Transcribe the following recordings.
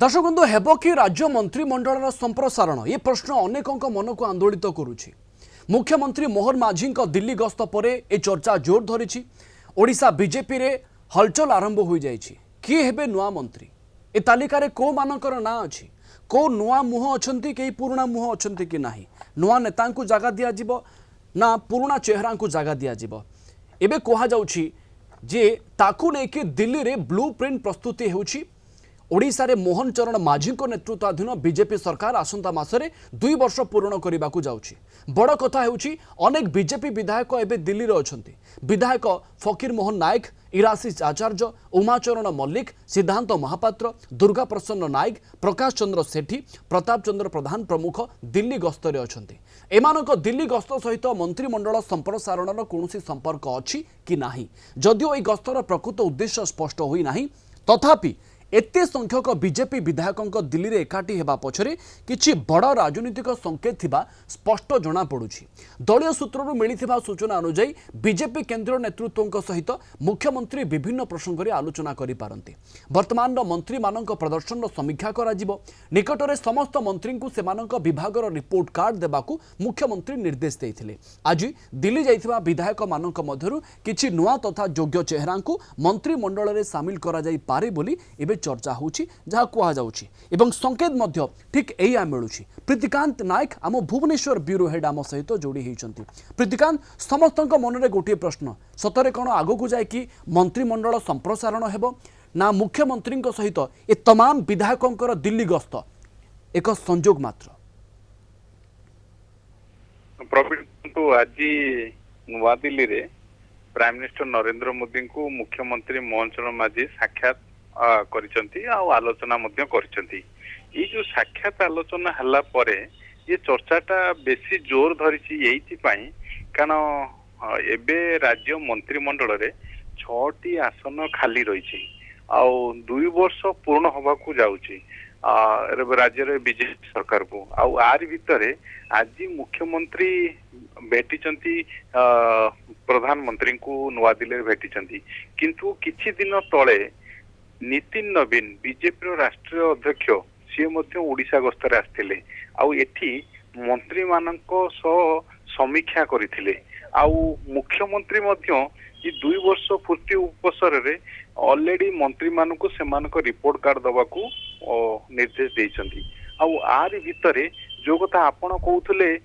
दर्शक बंधु हेब कि राज्य मंत्रिमंडल संप्रसारण ये प्रश्न अनेकों मन को आंदोलित करुछि। मुख्यमंत्री मोहन माझी दिल्ली गस्त पर ए चर्चा जोर धरी। ओडिशा बीजेपी रे हलचल आरंभ हो जाइछि। किए हेबे नुआ मंत्री ए तालिकार को मानकर ना अछि, को नुआ मुह अछंती के पुराना मुह अछंती कि नाही, नुआ नेता को जगह दिया जिवो ना पुराना चेहरा को जगह दिया जिवो। एबे कहा जाउछि जे ताकू नेकी दिल्ली रे ब्लूप्रिंट प्रस्तुति हेउछि। ओडिशा रे मोहन चरण माझी नेतृत्वाधीन बीजेपी सरकार आसंता मासरे 2 वर्ष पूर्ण करने को जाउछि। बड़ कथा हेउछि अनेक बीजेपी विधायक एबे दिल्ली रे अछंती। विधायक फकीर मोहन नायक, इराशिष आचार्य, उमाचरण मल्लिक, सिद्धांत महापात्र, दुर्गा प्रसन्न नायक, प्रकाश चंद्र सेठी, प्रताप चंद्र प्रधान प्रमुख दिल्ली गस्तरे अछंती। एमानक दिल्ली गस्त सहित मंत्रिमंडल संप्रसारणर कौनसी संपर्क अछि कि नाही, जदिओ एई गस्तर प्रकृत उद्देश्य स्पष्ट होई नाही, तथापि एते संख्यक बीजेपी विधायकों दिल्ली रे एकाठी हेबा पछरे किछि बड़ राजनीतिक संकेत थिबा स्पष्ट जना पड़ुछि। दलीय सूत्रରୁ मिलिथिबा सूचना अनुसार बीजेपी केंद्र नेतृत्वों सहित मुख्यमंत्री विभिन्न प्रसंग रे आलोचना करि पारंती। वर्तमान मंत्री मानक प्रदर्शन समीक्षा करा जिवो। निकटरे समस्त मंत्री को सेमानक विभागर रिपोर्ट कार्ड देबाकू मुख्यमंत्री निर्देश देइथिले। आज दिल्ली जाइथिबा विधायक मानक मध्यरु किछि नुआ तथा योग्य चेहरा को मंत्रिमंडल रे शामिल करा जाई पारे बोली एबे चर्चा होछि, जहा कुआ जाउछि एवं संकेत मध्य ठीक एया मिलुछि। प्रीतिकांत नायक आम भुवनेश्वर ब्यूरो हेड आम सहित जोड़ी होइछंती। प्रीतिकांत, समस्तक मनरे गोटे प्रश्न, सतरे कोन आगो को जाय कि मंत्रिमंडल संप्रसारण हेबो ना मुख्यमंत्री सहित ए तमाम विधायकों दिल्ली गस्त एक संजोग मात्र? प्रवीण, आज नुआ दिल्ली रे प्राइम मिनिस्टर नरेंद्र मोदी को मुख्यमंत्री मोहन चरण माझी साक्षात करिसंती आ आलोचना मध्य करिसंती। ये जो साक्षात आलोचना हल्ला परे ये चर्चाटा बेसी जोर धरिछि एइथि पई कारण एबे राज्य मंत्रिमंडल रे 6टी आसन खाली रहिछि आ 2 वर्ष पूर्ण होबा को जाउछि राज्य रे बीजेपी सरकार को। आर भितरे आज मुख्यमंत्री भेटिचंती प्रधानमंत्री को नुआ दिल्ली रे भेटिचंती, किंतु किछि दिन तळे नितिन नवीन बीजेपी राष्ट्रीय अध्यक्ष सी ओडिशा गस्तरे आस्थिले आउ एठी मंत्री मानक समीक्षा करथिले। मुख्यमंत्री मध्य ये 2 वर्ष पूर्ति उपसर रे ऑलरेडी मंत्री मानक सेमानक रिपोर्ट कार्ड दबाकू निर्देश देइछंती। आर भितरे जो कथा आपण कहउथले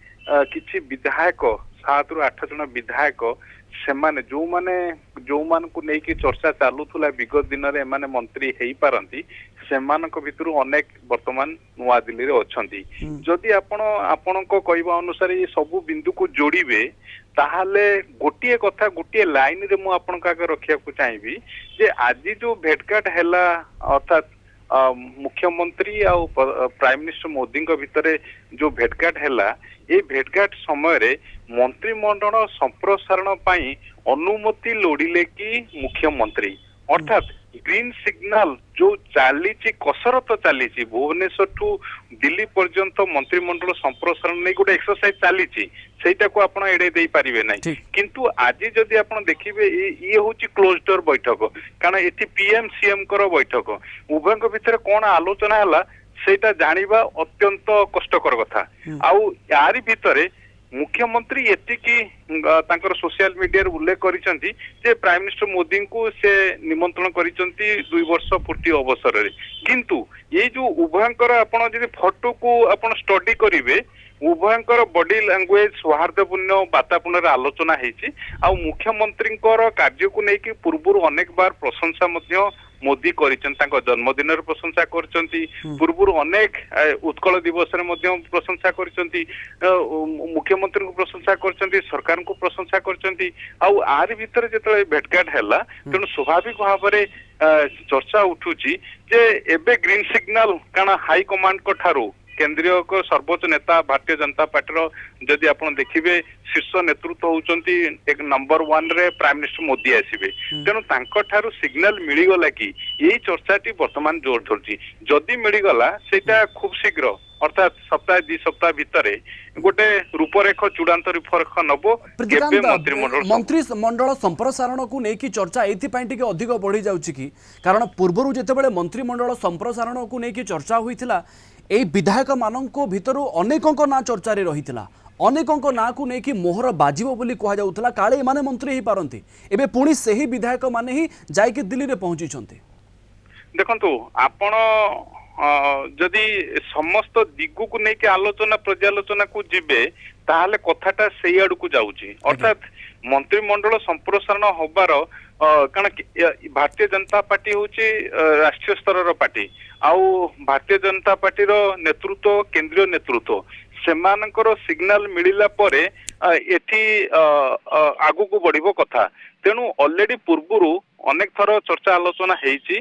किछि विधायक 7 रु 8 जन विधायक सेमाने जो मान को नेकी चर्चा चालुथुला विगत दिन रे माने मंत्री हेई पारंती सेमानक भितरु अनेक वर्तमान नुआ दिल्ली रे अछंती। जदि आपणको कहबा अनुसार ये सब बिंदु को जोड़िबे ताहाले गोटिए कथा गोटिए लाइन रे मु आपणका आगे रखिया को चाहिबी जे आज जो भेटघाट हैला अर्थात मुख्यमंत्री आ प्राइम मिनिस्टर मोदी भितर जो भेटघाट हैला ये भेटघाट समय रे मंत्रिमंडल संप्रसारण पाई अनुमति लोड़िले कि मुख्यमंत्री अर्थात ग्रीन सिग्नल जो चली कसरत चली भुवनेश्वर ठू दिल्ली पर्यंत मंत्रिमंडल संप्रसारण नहीं गोटे एक्सरसाइज चली सेटा को आपण एडे दे पारिबे नै। किंतु आज जदि आपण देखिबे ये होची क्लोज डोर बैठक कारण एठी पीएम सीएम कर बैठक उभयक भितर कोन आलोचना हला सेटा जानिबा अत्यंत कष्टकर कथा। आउ यारी भितरे मुख्यमंत्री एतिकी तांकर सोशल मीडिया रे उल्लेख करिसंती जे प्राइम मिनिस्टर मोदी को से निमंत्रण करिसंती 2 वर्ष पूर्ति अवसर रे, किंतु ये जो उभयंकर आपण जदि फोटो को आपण स्टडी करिवे उभयंकर बॉडी लैंग्वेज सौहार्दपूर्ण वातावरण आलोचना हेछि आ मुख्यमंत्री कार्य को लेकिन पूर्व अनेक बार प्रशंसा मध्य मोदी करिसंती जन्मदिन प्रशंसा करचंती पूर्व अनेक उत्कल दिवस रे मध्य प्रशंसा करचंती मुख्यमंत्री को प्रशंसा करचंती सरकार को प्रशंसा करचंती आर भीतर जतले भेटघाट हैला तेणु स्वाभाविक भाव रे चर्चा उठुची जे एबे ग्रीन सिग्नल कारण हाई कमांड को ठारू केंद्रीय को सर्वोच्च नेता भारतीय जनता पार्टी जदि आपण देखिबे शीर्ष नेतृत्व होउचंती एक नंबर 1 रे प्राइम मिनिस्टर मोदी आसीबे तेणु तांको ठारू सिग्नल मिली गला कि यही चर्चाटी वर्तमान जोर धरची जदि मिली गला सेटा खूब शीघ्र अर्थात सप्ताह 2 सप्ताह भितरे गोटे रूपरेख चूड़ांत रूपरेख नबो केबे मंत्रिमंडल संप्रसारण को लेकिन चर्चा ये अधिक बढ़ी जाउची कि कारण पूर्वर जितेबाला मंत्रिमंडल संप्रसारण को लेकिन चर्चा होइथिला एई विधायक मानक भितर अनेकों ना चर्चा रही अनेकों ना को लेकिन मोहर बाजिबो बोली कहा जाउथला काले माने मंत्री ही पारंती एबे पुणी सही विधायक माने ही जाइके दिल्ली रे पहुंची छंती देखंतु आपण जदि समस्त दिगु को लेकिन आलोचना पर्यालोचना को जिबे ताहले कथाटा सेई आडू को जाउची अर्थात मंत्रिमंडल संप्रसारण होबार कारण भारतीय जनता पार्टी होची राष्ट्रीय स्तर पार्टी आउ भारतीय जनता पार्टी रो नेतृत्व केंद्रीय नेतृत्व सेमानकर सिग्नल मिलिला परे एठी आगु को बढ़िबो कथा तेणु ऑलरेडी पूर्वरु अनेक थर चर्चा आलोचना हेइची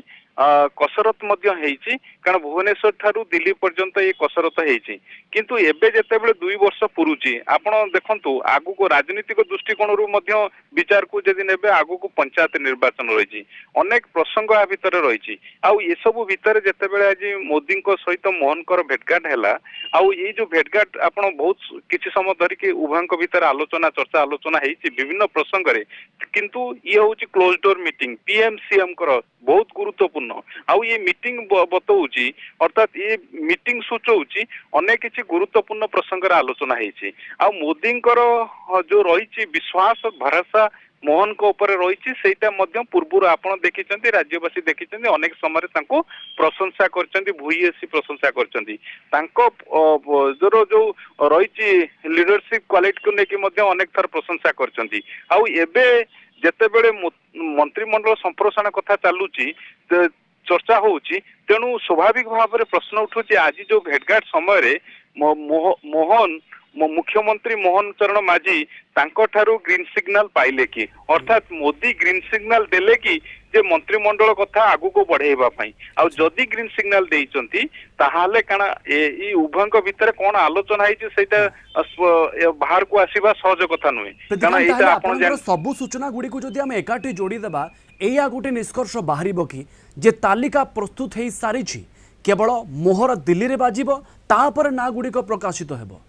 कसरत मध्य हेइची कारण भुवनेश्वर ठारू दिल्ली पर्यंत ये कसरत हेइची किंतु एबे जेतेबेले 2 वर्ष पुरुची आपण देखंतु आगु को राजनीतिक दृष्टिकोण रु मध्य विचार को जदि नेबे आगु को पंचायत निर्वाचन रहिची अनेक प्रसंग आ भितर रहिची आउ ये सब भितर जेतेबेले आज मोदी को सहित मोहनकर भेटघाट हैला आउ ये जो भेटघाट आपण बहुत किछि समय धरि के उभयंक भितर आलोचना चर्चा आलोचना हेइची विभिन्न प्रसंग रे किंतु ये होची क्लोज डोर मीटिंग पीएमसीएम कर बहुत गुरुत्वपूर्ण आउ ये मीटिंग बतौची अर्थात ये मीटिंग सूचौची अनेक किछि गुरुत्वपूर्ण प्रसंग रे आलोचना हेइची आ मोदींकर जो रहिची विश्वास भरोसा मोहन को ऊपर रहिची सेटा मध्य पूर्व आपण देखिचंती राज्यवासी देखिचंती अनेक समय तांको प्रशंसा करचंती भूयसी प्रशंसा करचंती तांको जो रहिची लीडरशिप क्वालिटी को लेके मध्य अनेक थर प्रशंसा करचंती आ एबे जेतेबेले मंत्रिमंडल संप्रसारण कथा चालुची चर्चा होउची तेणु स्वाभाविक भाव में प्रश्न उठुची आज जो भेटघाट समय रे मोहन मुख्यमंत्री मोहन चरण माझी तांको ठारू ग्रीन सिग्नल पाइले कि अर्थात मोदी ग्रीन सिग्नल देले कि जे मंत्रिमंडल कथा आगु को बढ़ेबा पई आ जदी ग्रीन सिग्नल देइचंती ताहाले काना ई उभयंक भितर कोन आलोचना हेची सेटा बाहर को आसीबा सहज कथा नुहे काना एटा आपण जान सब सूचना गुडी को जदी हम एकाठी जोड़ी देबा एया गोटे निष्कर्ष बाहरिबो कि जे तालिका प्रस्तुत हेई सारिछि केवल मोहर दिल्ली रे बाजिबो तापर ना गुडी को प्रकाशित हेबो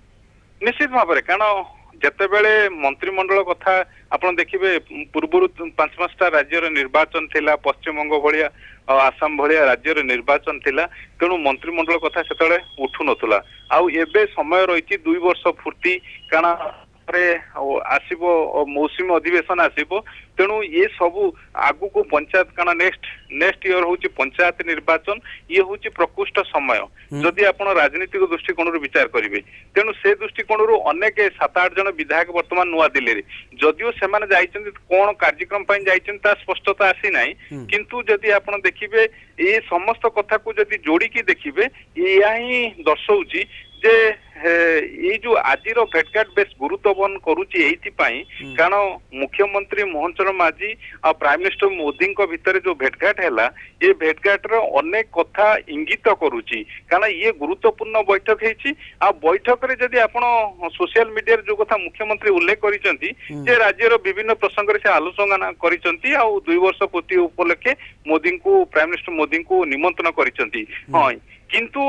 निश्चित भाव में कारण जेतेबेले मंत्रिमंडल कथा आपण देखिबे पूर्व 5-5टा राज्यर निर्वाचन थिला पश्चिम बंग भलिया आसाम भलिया राज्यर निर्वाचन थिला तेणु मंत्रिमंडल कथा सेतले उठु नथुला आउ एबे समय रहिछि 2 वर्ष फुर्ती कारण आसीबो मौसुमी अधिवेशन आसीबो तेणु ये सबू आगु को पंचायत काना नेक्स्ट ईयर होची पंचायत निर्वाचन ये होची प्रकृष्ट समय जदि आपण राजनीतिक दृष्टिकोण रो विचार करिवे तेणु से दृष्टिकोण रो अनेक 7-8 जन विधायक वर्तमान नुआ दिल्ली रे जदियो सेमाने जाइछन कोन कार्यक्रम पई जाइछन ता स्पष्टता आसी नाही किंतु जदि आपण देखिबे ये समस्त कथा को जदि जोड़ी की देखिबे या ही दर्शौची जे ये जो आजिर भेटघाट बेस गुरुत्वपूर्ण करुची एथि पई कारण मुख्यमंत्री मोहन चरण माझी आ प्राइम मिनिस्टर मोदी को भितर जो भेटघाट हैला ये भेटघाट रो अनेक कथा इंगित करुची कारण ये गुरुत्वपूर्ण बैठक हेची आ बैठक रे जदि आपण सोशल मीडिया जो कथा मुख्यमंत्री उल्लेख करिसंती जे राज्य रो विभिन्न प्रसंग रे से आलोचना करिसंती आ 2 वर्ष पूर्ति उपलक्षे मोदी को प्राइम मिनिस्टर मोदी को निमंत्रण करिसंती हां किंतु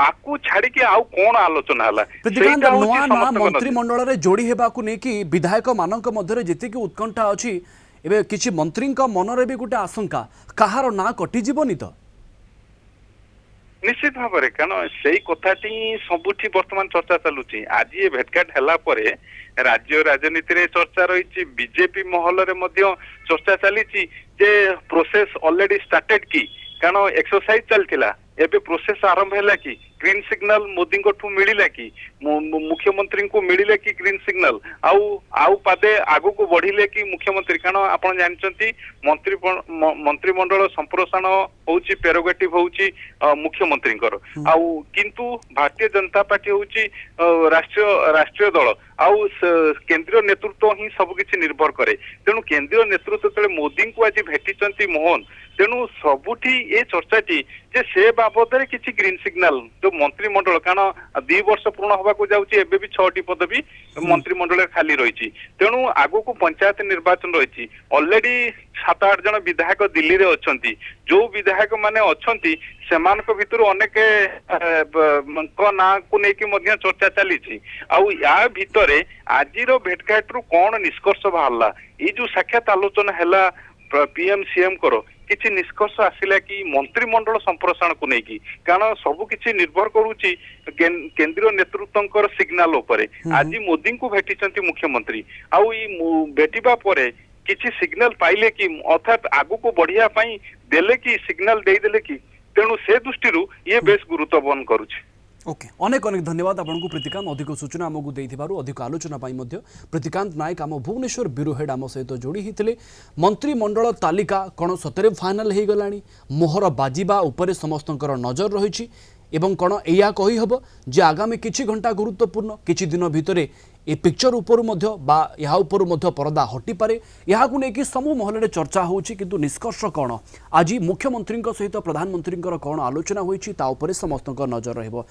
आकु छाड़ी के आउ कोन आलोचना हला मंत्रिमंडल रे जोड़ी हेबा को नै कि विधायक मानक मध्य जेति कि उत्कंठा अछि एबे किछि मंत्री मन रे भी गोटे आशंका कहार ना कटि जीवनी तो निश्चित भाव में कारण से कथाटी सबुठी वर्तमान चर्चा चलुची आज ये भेटघाट हैला परे राज्य राजनीति रे चर्चा रही बीजेपी महल रे मध्य चर्चा चली जे प्रोसेस ऑलरेडी स्टार्टेड की कारण एक्सरसाइज चलतिला एबे प्रोसेस आरंभ हैला कि ग्रीन सिग्नल मोदी को ठू मिलिला कि मुख्यमंत्री को मिलिले कि ग्रीन सिग्नल आउ पादे आगु को बढ़िले कि मुख्यमंत्री कारण आपण जानचंती मंत्रिमंडल संप्रसारण होउची प्रेरोगेटिव होउची मुख्यमंत्री आउ किंतु भारतीय जनता पार्टी होउची राष्ट्रीय दल आउ केंद्रीय नेतृत्व ही सब किछि निर्भर करे तेणु केंद्रीय नेतृत्व तले मोदी को आज भेटिचंती मोहन तेणु सबुठी ए चर्चाटी जे से बाबद रे किछि ग्रीन सिग्नल जो मंत्रिमंडल कारण 2 वर्ष पूर्ण होबा को जाउची एबे भी 6टी पदवी मंत्रिमंडल खाली रहिछि तेणु आगो को पंचायत निर्वाचन रहिछि ऑलरेडी 7-8 जन विधायक दिल्ली रे अछंती जो विधायक माने अछंती सेमानक भितर अनेक को ना को नेकी मध्य चर्चा चली आउ या भितरे आजिरो भेटघाट रु कोन निष्कर्ष बाहरला ई जो साक्षात आलोचना हैला पीएम सीएम करो किछि निष्कर्ष आसिला कि मंत्रिमंडल संप्रसारण को नेकी कारण सब किछि निर्भर करूची केंद्रीय नेतृत्वंकर सिग्नल उपरे आज मोदी को भेटिचंती मुख्यमंत्री आउ ई भेटिबा परे किछि सिग्नल पाइले कि अर्थात आगु को बढ़िया पाई देले कि सिग्नल दे देले कि तेणु से दृष्टि ये बेस गुरुत्व बन करूछि। ओके अनेक अनेक धन्यवाद आपको प्रीतिकांत अधिक सूचना आमको देथिबारु अधिक आलोचना पाई मध्य प्रीतिकांत नायक आम भुवनेश्वर ब्यूरो हेड आम सहित जोड़ी होते मंत्रिमंडल तालिका कौन सतरे फाइनाल हो गलानी मोहर बाजिबा उपरे समस्तंकर नजर रही एवं कौन या कही हब जे आगामी किछि घंटा गुरुत्वपूर्ण किछि दिन भितर ए पिक्चर उपरु मध्य बा या उपरु मध्य परदा हटि पारे याकु नेकी समूह महल चर्चा होछि किंतु निष्कर्ष कौन आज मुख्यमंत्री सहित प्रधानमंत्री कौन आलोचना होइछि ता उपरे समस्तंकर नजर रहइबो।